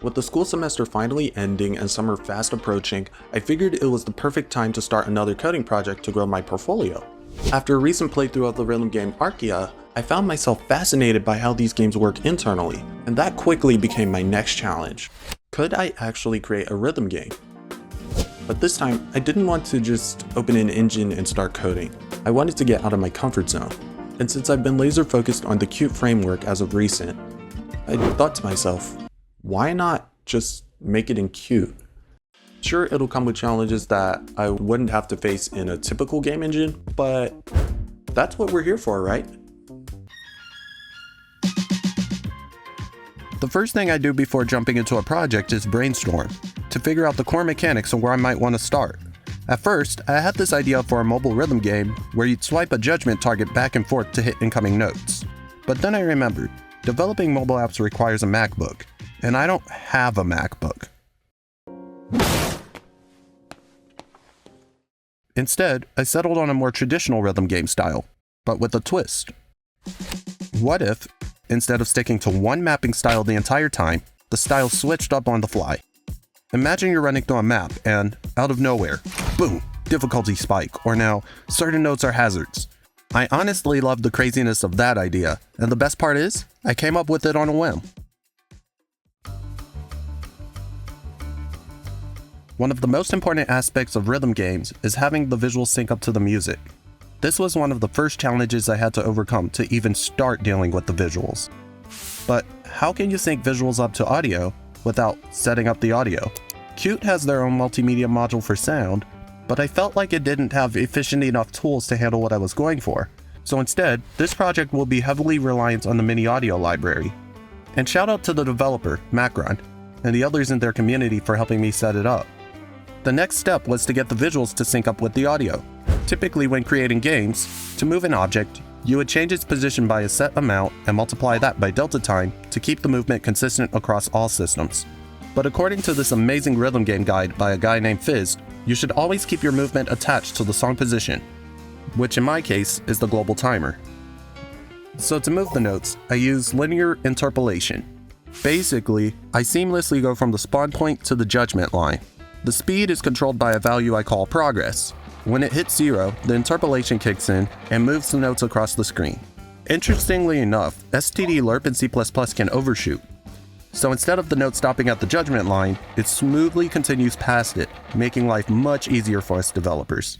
With the school semester finally ending and summer fast approaching, I figured it was the perfect time to start another coding project to grow my portfolio. After a recent playthrough of the rhythm game Archaea, I found myself fascinated by how these games work internally, and that quickly became my next challenge. Could I actually create a rhythm game? But this time, I didn't want to just open an engine and start coding. I wanted to get out of my comfort zone. And since I've been laser focused on the Qt framework as of recent, I thought to myself, why not just make it in Qt? Sure, it'll come with challenges that I wouldn't have to face in a typical game engine, but that's what we're here for, right? The first thing I do before jumping into a project is brainstorm, to figure out the core mechanics of where I might want to start. At first, I had this idea for a mobile rhythm game where you'd swipe a judgment target back and forth to hit incoming notes. But then I remembered, developing mobile apps requires a MacBook, and I don't have a MacBook. Instead, I settled on a more traditional rhythm game style, but with a twist. What if, instead of sticking to one mapping style the entire time, the style switched up on the fly? Imagine you're running through a map and, out of nowhere, boom, difficulty spike, or now, certain notes are hazards. I honestly love the craziness of that idea, and the best part is, I came up with it on a whim. One of the most important aspects of rhythm games is having the visuals sync up to the music. This was one of the first challenges I had to overcome to even start dealing with the visuals. But how can you sync visuals up to audio without setting up the audio? Qt has their own multimedia module for sound, but I felt like it didn't have efficient enough tools to handle what I was going for. So instead, this project will be heavily reliant on the mini audio library. And shout out to the developer, Macron, and the others in their community for helping me set it up. The next step was to get the visuals to sync up with the audio. Typically when creating games, to move an object, you would change its position by a set amount and multiply that by delta time to keep the movement consistent across all systems. But according to this amazing rhythm game guide by a guy named Fizz, you should always keep your movement attached to the song position, which in my case is the global timer. So to move the notes, I use linear interpolation. Basically, I seamlessly go from the spawn point to the judgment line. The speed is controlled by a value I call progress. When it hits 0, the interpolation kicks in and moves the notes across the screen. Interestingly enough, std-lerp in C++ can overshoot. So instead of the note stopping at the judgment line, it smoothly continues past it, making life much easier for us developers.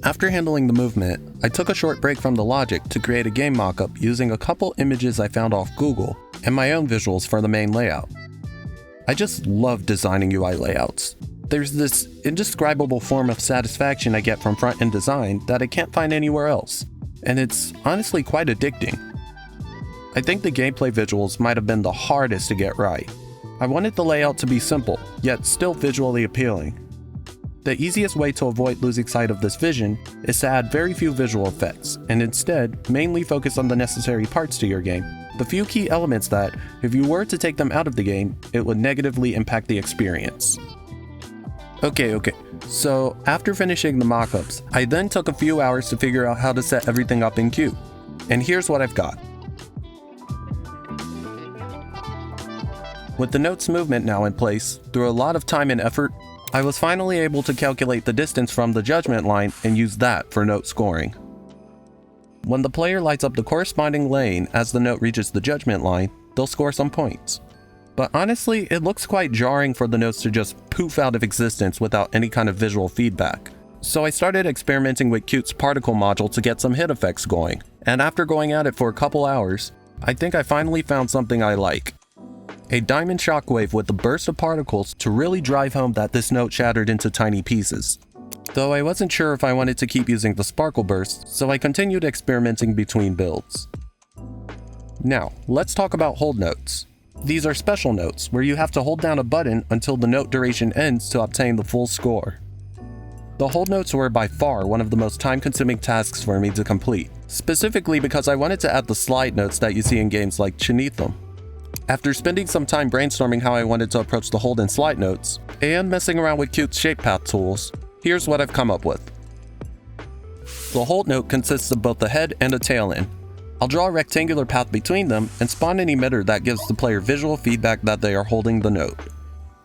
After handling the movement, I took a short break from the logic to create a game mockup using a couple images I found off Google and my own visuals for the main layout. I just love designing UI layouts. There's this indescribable form of satisfaction I get from front-end design that I can't find anywhere else, and it's honestly quite addicting. I think the gameplay visuals might have been the hardest to get right. I wanted the layout to be simple, yet still visually appealing. The easiest way to avoid losing sight of this vision is to add very few visual effects, and instead mainly focus on the necessary parts to your game. The few key elements that, if you were to take them out of the game, it would negatively impact the experience. Okay, so after finishing the mockups, I then took a few hours to figure out how to set everything up in Qt. And here's what I've got. With the notes movement now in place, through a lot of time and effort, I was finally able to calculate the distance from the judgment line and use that for note scoring. When the player lights up the corresponding lane as the note reaches the judgment line, they'll score some points. But honestly, it looks quite jarring for the notes to just poof out of existence without any kind of visual feedback. So I started experimenting with Qt's particle module to get some hit effects going, and after going at it for a couple hours, I think I finally found something I like. A diamond shockwave with a burst of particles to really drive home that this note shattered into tiny pieces. Though I wasn't sure if I wanted to keep using the sparkle burst, so I continued experimenting between builds. Now, let's talk about hold notes. These are special notes where you have to hold down a button until the note duration ends to obtain the full score. The hold notes were by far one of the most time-consuming tasks for me to complete, specifically because I wanted to add the slide notes that you see in games like Chinithum. After spending some time brainstorming how I wanted to approach the hold and slide notes, and messing around with Qt's shape path tools, here's what I've come up with. The hold note consists of both a head and a tail end. I'll draw a rectangular path between them and spawn an emitter that gives the player visual feedback that they are holding the note.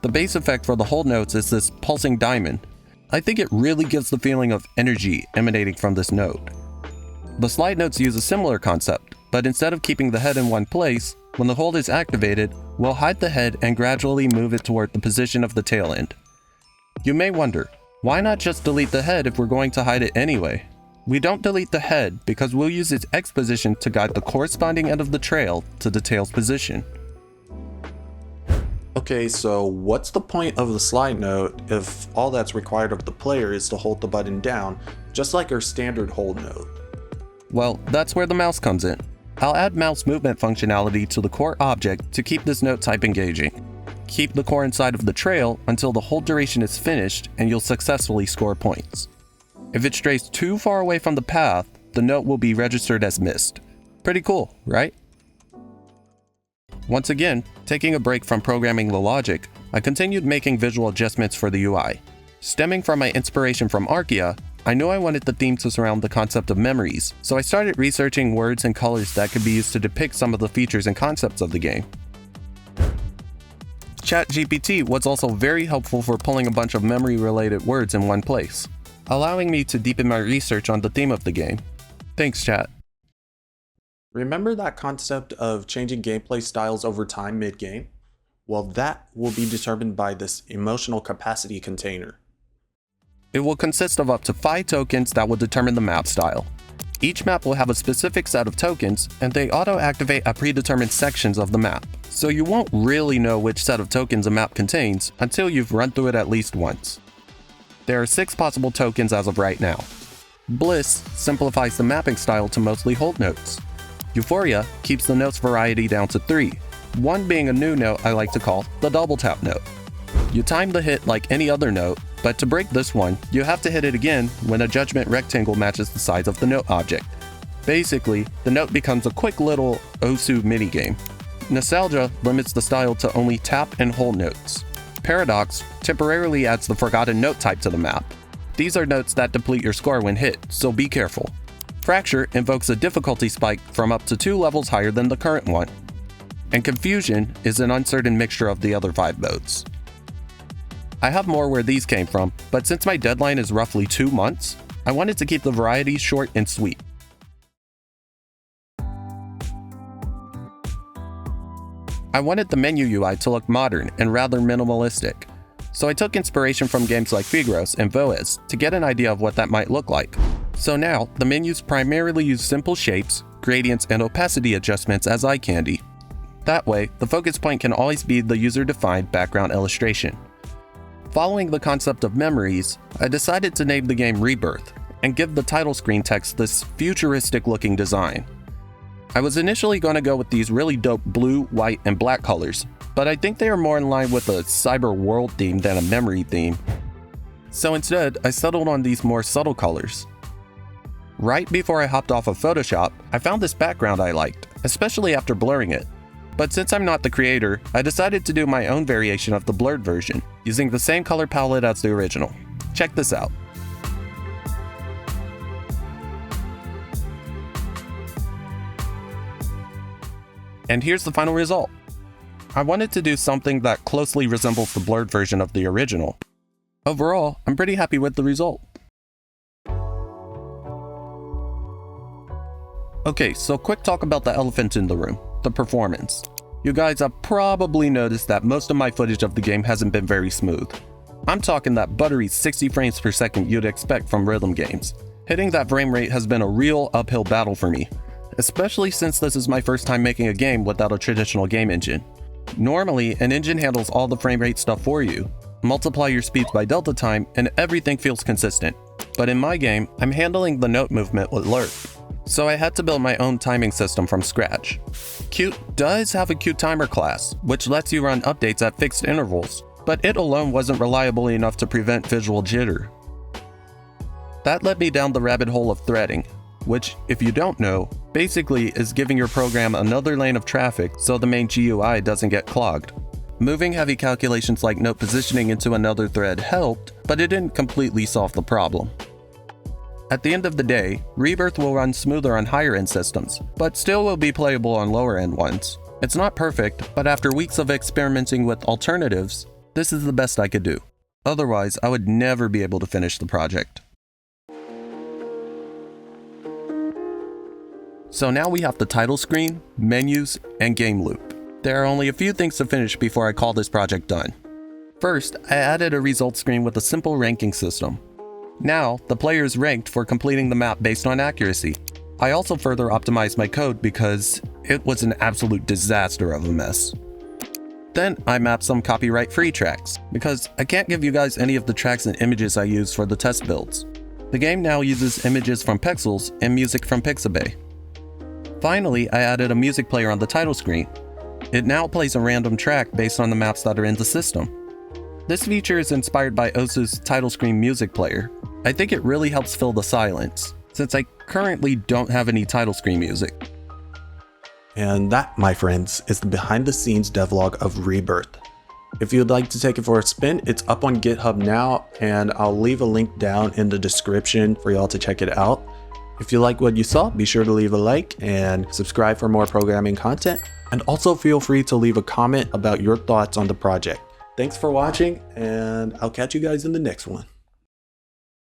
The base effect for the hold notes is this pulsing diamond. I think it really gives the feeling of energy emanating from this note. The slide notes use a similar concept, but instead of keeping the head in one place, when the hold is activated, we'll hide the head and gradually move it toward the position of the tail end. You may wonder, why not just delete the head if we're going to hide it anyway? We don't delete the head because we'll use its X position to guide the corresponding end of the trail to the tail's position. Okay, so what's the point of the slide note if all that's required of the player is to hold the button down, just like our standard hold note? Well, that's where the mouse comes in. I'll add mouse movement functionality to the core object to keep this note type engaging. Keep the core inside of the trail until the hold duration is finished and you'll successfully score points. If it strays too far away from the path, the note will be registered as missed. Pretty cool, right? Once again, taking a break from programming the logic, I continued making visual adjustments for the UI. Stemming from my inspiration from Arkia, I knew I wanted the theme to surround the concept of memories, so I started researching words and colors that could be used to depict some of the features and concepts of the game. ChatGPT was also very helpful for pulling a bunch of memory-related words in one place, allowing me to deepen my research on the theme of the game. Thanks, chat. Remember that concept of changing gameplay styles over time mid-game? Well, that will be determined by this emotional capacity container. It will consist of up to 5 tokens that will determine the map style. Each map will have a specific set of tokens, and they auto-activate at predetermined sections of the map, so you won't really know which set of tokens a map contains until you've run through it at least once. There are 6 possible tokens as of right now. Bliss simplifies the mapping style to mostly hold notes. Euphoria keeps the notes variety down to 3, one being a new note I like to call the double tap note. You time the hit like any other note, but to break this one, you have to hit it again when a judgment rectangle matches the size of the note object. Basically, the note becomes a quick little Osu minigame. Nostalgia limits the style to only tap and hold notes. Paradox temporarily adds the forgotten note type to the map. These are notes that deplete your score when hit, so be careful. Fracture invokes a difficulty spike from up to 2 levels higher than the current one. And Confusion is an uncertain mixture of the other 5 modes. I have more where these came from, but since my deadline is roughly 2 months, I wanted to keep the variety short and sweet. I wanted the menu UI to look modern and rather minimalistic, so I took inspiration from games like Figros and Voez to get an idea of what that might look like. So now, the menus primarily use simple shapes, gradients, and opacity adjustments as eye candy. That way, the focus point can always be the user-defined background illustration. Following the concept of memories, I decided to name the game Rebirth and give the title screen text this futuristic-looking design. I was initially going to go with these really dope blue, white, and black colors, but I think they are more in line with a cyber world theme than a memory theme. So instead, I settled on these more subtle colors. Right before I hopped off of Photoshop, I found this background I liked, especially after blurring it. But since I'm not the creator, I decided to do my own variation of the blurred version, using the same color palette as the original. Check this out. And here's the final result. I wanted to do something that closely resembles the blurred version of the original. Overall, I'm pretty happy with the result. Okay, so quick talk about the elephant in the room, the performance. You guys have probably noticed that most of my footage of the game hasn't been very smooth. I'm talking that buttery 60 frames per second you'd expect from rhythm games. Hitting that frame rate has been a real uphill battle for me, especially since this is my first time making a game without a traditional game engine. Normally, an engine handles all the frame rate stuff for you. Multiply your speeds by delta time and everything feels consistent. But in my game, I'm handling the note movement with Lerp, so I had to build my own timing system from scratch. Qt does have a Qt timer class, which lets you run updates at fixed intervals, but it alone wasn't reliable enough to prevent visual jitter. That led me down the rabbit hole of threading, which, if you don't know, basically is giving your program another lane of traffic so the main GUI doesn't get clogged. Moving heavy calculations like note positioning into another thread helped, but it didn't completely solve the problem. At the end of the day, Rebirth will run smoother on higher end systems, but still will be playable on lower end ones. It's not perfect, but after weeks of experimenting with alternatives, this is the best I could do. Otherwise, I would never be able to finish the project. So now we have the title screen, menus, and game loop. There are only a few things to finish before I call this project done. First, I added a results screen with a simple ranking system. Now, the player is ranked for completing the map based on accuracy. I also further optimized my code because it was an absolute disaster of a mess. Then I mapped some copyright-free tracks, because I can't give you guys any of the tracks and images I used for the test builds. The game now uses images from Pixels and music from Pixabay. Finally, I added a music player on the title screen. It now plays a random track based on the maps that are in the system. This feature is inspired by Osu's title screen music player. I think it really helps fill the silence, since I currently don't have any title screen music. And that, my friends, is the behind the scenes devlog of Rebirth. If you'd like to take it for a spin, it's up on GitHub now, and I'll leave a link down in the description for y'all to check it out. If you like what you saw, be sure to leave a like and subscribe for more programming content. And also feel free to leave a comment about your thoughts on the project. Thanks for watching, and I'll catch you guys in the next one.